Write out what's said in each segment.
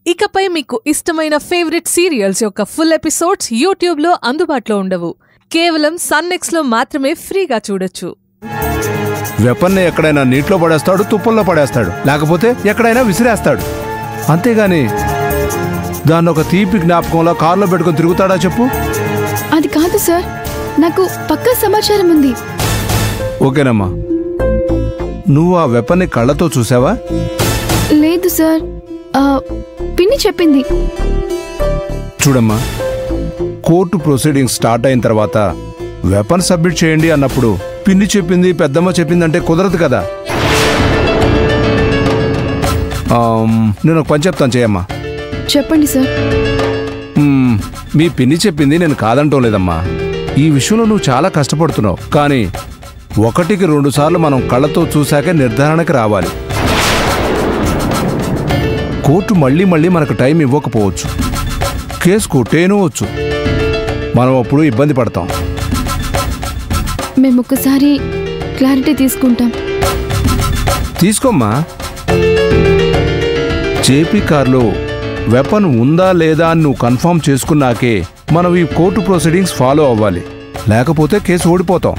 ఇకపై మీకు ఇష్టమైన ఫేవరెట్ సీరియల్స్ యొక్క ఫుల్ ఎపిసోడ్స్ యూట్యూబ్లో అందుబాటులో ఉండవు. కేవలం సన్నెక్స్లో మాత్రమే ఫ్రీగా చూడొచ్చు. వెపన్ని ఎక్కడైనా నీటిలో పడేస్తాడు, తుప్పల్లో పడేస్తాడు, లేకపోతే ఎక్కడైనా విసిరేస్తాడు. అంతేగాని దాన్ని ఒక తీపి జ్ఞాపకంలో కారులో పెట్టుకుని తిరుగుతాడా చెప్పు? అది కాదు సార్, నాకు పక్కా సమాచారం ఉంది. ఓకేనమ్మా, నువ్వు ఆ వెపన్ని కళ్ళతో చూసావా? లేదు సార్, పిన్ని చెప్పింది. చూడమ్మా, కోర్టు ప్రొసీడింగ్స్ స్టార్ట్ అయిన తర్వాత వెపన్ సబ్మిట్ చేయండి అన్నప్పుడు పిన్ని చెప్పింది, పెద్దమ్మ చెప్పిందంటే కుదరదు కదా. నేను ఒక పని చెప్తాను, చేయమ్మా. చెప్పండి సార్. మీ పిన్ని చెప్పింది నేను కాదంటం లేదమ్మా. ఈ విషయంలో నువ్వు చాలా కష్టపడుతున్నావు, కానీ 1కి 2 సార్లు మనం కళ్ళతో చూశాకే నిర్ధారణకి రావాలి. కోర్టు మళ్ళీ మళ్ళీ మనకు టైం ఇవ్వకపోవచ్చు, కేసు కొట్టేయనవచ్చు. మనం అప్పుడు ఇబ్బంది పడతాం. మేము ఒక్కసారి క్లారిటీ తీసుకుంటాం. తీసుకోమ్మా. జేపీ కార్లో వెపన్ ఉందా లేదా అని నువ్వు కన్ఫర్మ్ చేసుకున్నాకే మనం ఈ కోర్టు ప్రొసీడింగ్స్ ఫాలో అవ్వాలి, లేకపోతే కేసు ఓడిపోతాం.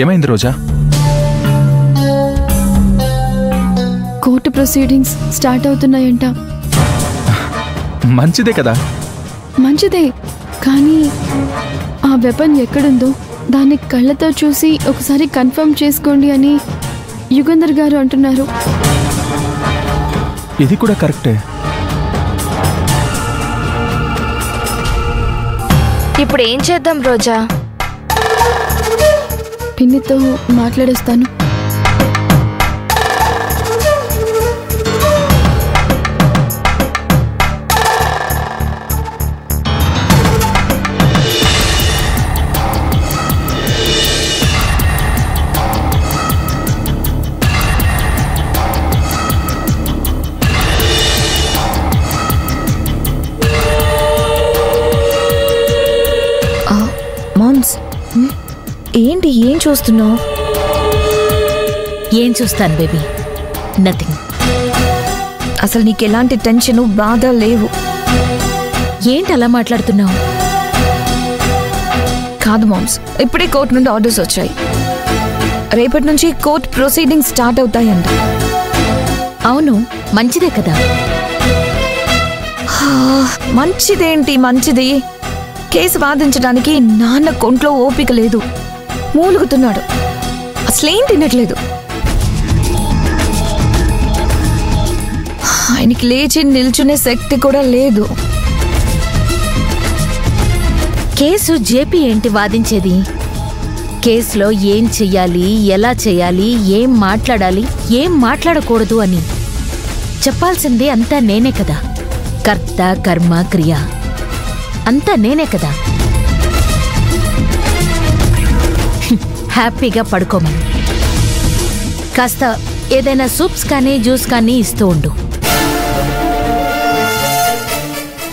ఏమైంది రోజా? కోర్టు ప్రొసీడింగ్స్ స్టార్ట్ అవుతున్నాయంట. మంచిదే కదా. మంచిదే, కానీ ఆ వెపన్ ఎక్కడుందో దాన్ని కళ్ళతో చూసి ఒకసారి కన్ఫర్మ్ చేసుకోండి అని యుగంధర్ గారు అంటున్నారు. ఇది కూడా కరెక్టే. ఇప్పుడు ఏం చేద్దాం రోజా? పిన్నితో మాట్లాడేస్తాను. మామ్స్, ఏంటి ఏం చూస్తున్నావు? ఏం చూస్తాను బేబీ, నథింగ్. అసలు నీకు ఎలాంటి టెన్షన్ బాధ లేవు. ఏంటి అలా మాట్లాడుతున్నావు? కాదు మామ్స్, ఇప్పుడే కోర్టు నుండి ఆర్డర్స్ వచ్చాయి. రేపటి నుంచి కోర్టు ప్రొసీడింగ్స్ స్టార్ట్ అవుతాయంట. అవును, మంచిదే కదా. మంచిదేంటి మంచిది? కేసు వాదించడానికి నాన్న కొంట్లో ఓపిక లేదు, మూలుగుతున్నాడు, అసలేం తినట్లేదు. ఆయనకి లేచి నిల్చునే శక్తి కూడా లేదు. కేసు జేపీ ఏంటి వాదించేది? కేసులో ఏం చెయ్యాలి, ఎలా చెయ్యాలి, ఏం మాట్లాడాలి, ఏం మాట్లాడకూడదు అని చెప్పాల్సింది అంతా నేనే కదా. కర్త కర్మ క్రియ అంతా నేనే కదా. హ్యాపీగా పడుకోమని, కాస్త ఏదైనా సూప్స్ కానీ జ్యూస్ కానీ ఇస్తూ ఉండు.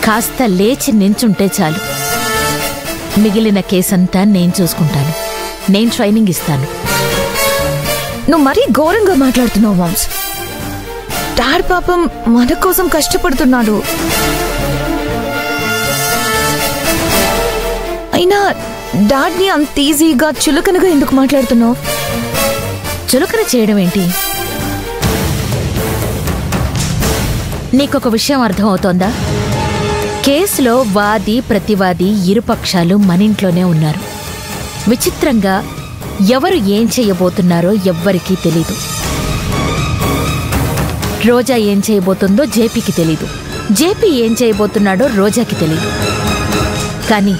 కాస్త లేచి నించుంటే చాలు. మిగిలిన కేసంతా నేను చూసుకుంటాను. నేను ట్రైనింగ్ ఇస్తాను. నువ్వు మరీ ఘోరంగా మాట్లాడుతున్నావు మామ్స్. డాడ్ పాపం మన కోసం కష్టపడుతున్నాడు. అయినా డాడ్ని అంత ఈజీగా చులకనగా ఎందుకు మాట్లాడుతున్నావు? చులకన చేయడం ఏంటి? నీకొక విషయం అర్థమవుతోందా? కేసులో వాది ప్రతివాది ఇరుపక్షాలు మనింట్లోనే ఉన్నారు. విచిత్రంగా ఎవరు ఏం చెయ్యబోతున్నారో ఎవ్వరికీ తెలీదు. రోజా ఏం చేయబోతుందో జేపీకి తెలీదు, జేపీ ఏం చేయబోతున్నాడో రోజాకి తెలీదు. కానీ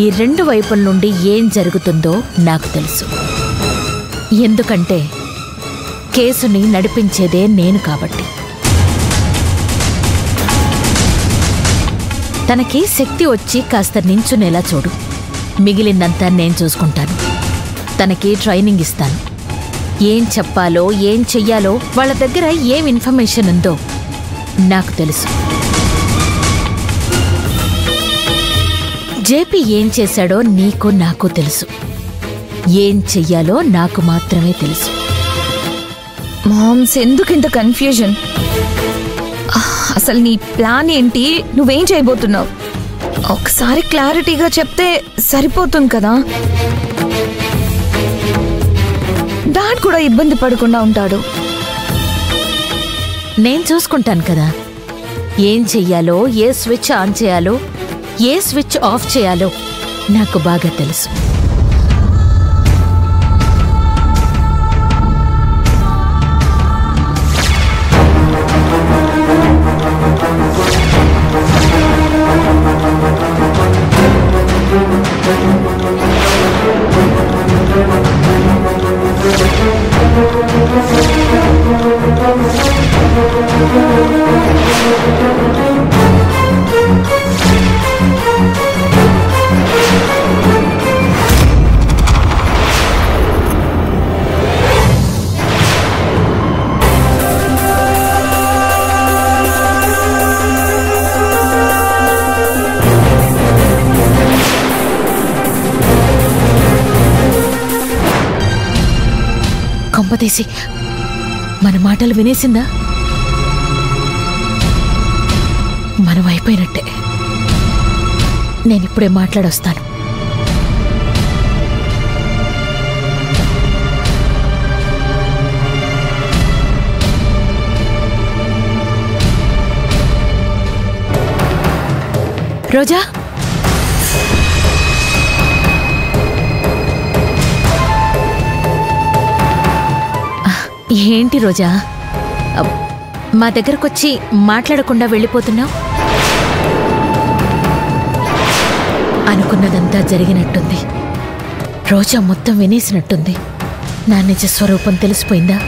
ఈ 2 వైపుల నుండి ఏం జరుగుతుందో నాకు తెలుసు. ఎందుకంటే కేసుని నడిపించేదే నేను కాబట్టి. తనకి శక్తి వచ్చి కాస్త నించునేలా చూడు. మిగిలిందంతా నేను చూసుకుంటాను. తనకి ట్రైనింగ్ ఇస్తాను. ఏం చెప్పాలో ఏం చెయ్యాలో, వాళ్ళ దగ్గర ఏం ఇన్ఫర్మేషన్ ఉందో నాకు తెలుసు. జేపీ ఏం చేశాడో నీకు నాకు తెలుసు. ఏం చెయ్యాలో నాకు మాత్రమే తెలుసు. మామ్స్, ఎందుకు ఇంత కన్ఫ్యూజన్? అసలు నీ ప్లాన్ ఏంటి? నువ్వేం చేయబోతున్నావు? ఒకసారి క్లారిటీగా చెప్తే సరిపోతుంది కదా. డాడ్ కూడా ఇబ్బంది పడకుండా ఉంటాడు. నేను చూసుకుంటాను కదా. ఏం చెయ్యాలో, ఏ స్విచ్ ఆన్ చేయాలో, ఏ స్విచ్ ఆఫ్ చేయాలో నాకు బాగా తెలుసు. కొంపతీసి మన మాటలు వినేసిందా? మనం అయిపోయినట్టే. నేనిప్పుడే మాట్లాడొస్తాను. రోజా, ఏంటి రోజా మా దగ్గరకొచ్చి మాట్లాడకుండా వెళ్ళిపోతున్నావు? అనుకున్నదంతా జరిగినట్టుంది. రోజా మొత్తం వినేసినట్టుంది. నా నిజ స్వరూపం తెలిసిపోయిందా?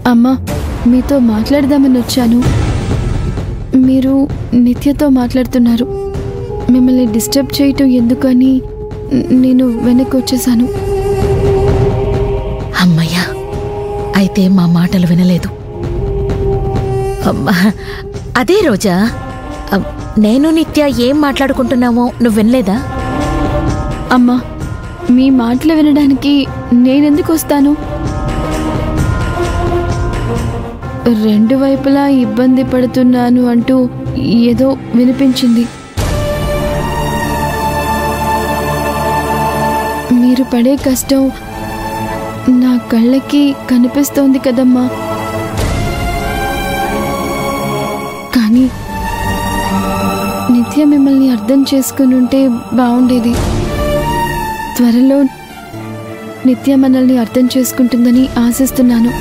అమ్మా, మీతో మాట్లాడదామని వచ్చాను. మీరు నిత్యతో మాట్లాడుతున్నారు. మిమ్మల్ని డిస్టర్బ్ చేయటం ఎందుకని నేను వెనక్కి వచ్చేసాను. అమ్మయ్యా, అయితే మా మాటలు వినలేదు. అదే రోజా, నేను నిత్య ఏం మాట్లాడుకుంటున్నామో నువ్వు వినలేదా? అమ్మా, మీ మాటలు వినడానికి నేనెందుకు వస్తాను? రెండు వైపులా ఇబ్బంది పడుతున్నాను అంటూ ఏదో వినిపించింది. మీరు పడే కష్టం నా కళ్ళకి కనిపిస్తోంది కదమ్మా. కానీ నిత్య మిమ్మల్ని అర్థం చేసుకుని ఉంటే బాగుండేది. త్వరలో నిత్య మనల్ని అర్థం చేసుకుంటుందని ఆశిస్తున్నాను.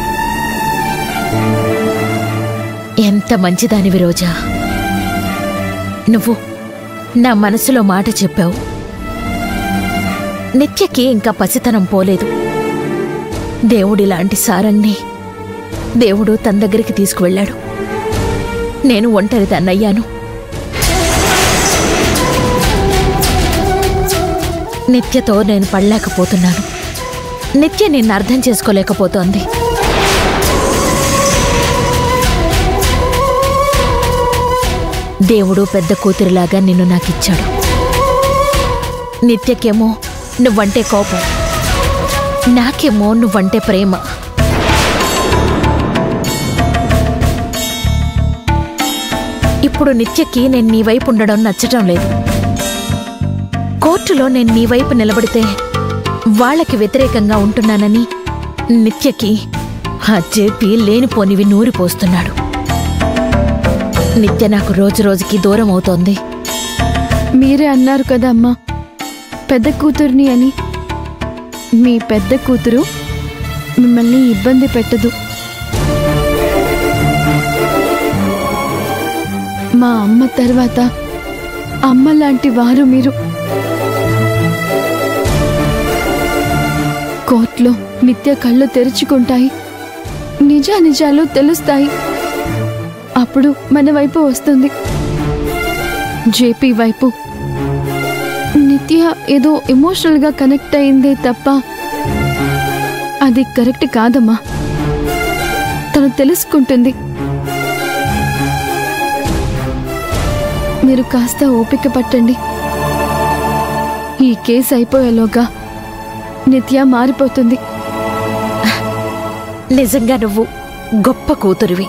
ఎంత మంచిదానివి రోజా. నువ్వు నా మనసులో మాట చెప్పావు. నిత్యకి ఇంకా పసితనం పోలేదు. దేవుడిలాంటి సారంగ్ని దేవుడు తన దగ్గరికి తీసుకువెళ్ళాడు. నేను ఒంటరిదాన్నయ్యాను. నిత్యతో నేను పడలేకపోతున్నాను. నిత్య నిన్ను అర్థం చేసుకోలేకపోతోంది. దేవుడు పెద్ద కూతురిలాగా నిన్ను నాకిచ్చాడు. నిత్యకేమో నువ్వంటే కోపం, నాకేమో నువ్వంటే ప్రేమ. ఇప్పుడు నిత్యకి నేను నీ వైపు ఉండడం నచ్చటం లేదు. కోర్టులో నేను నీ వైపు నిలబడితే వాళ్ళకి వ్యతిరేకంగా ఉంటున్నానని నిత్యకి ఆ జేపీ లేనిపోనివి నూరిపోస్తున్నాడు. నిత్య నాకు రోజు రోజుకి దూరం అవుతోంది. మీరే అన్నారు కదా అమ్మా, పెద్ద కూతుర్ని అని. మీ పెద్ద కూతురు మిమ్మల్ని ఇబ్బంది పెట్టదు. మా అమ్మ తర్వాత అమ్మ లాంటి వారు మీరు. కోర్టులో నిత్య కళ్ళు తెరుచుకుంటాయి, నిజానిజాలు తెలుస్తాయి. అప్పుడు మన వైపు వస్తుంది. జేపీ వైపు. నిత్య నిత్య ఏదో ఎమోషనల్గా కనెక్ట్ అయిందే తప్ప అది కరెక్ట్ కాదమ్మా. తను తెలుసుకుంటుంది. మీరు కాస్త ఓపిక పట్టండి. ఈ కేసు అయిపోయేలోగా నిత్య మారిపోతుంది. నిజంగా నువ్వు గొప్ప కూతురివి.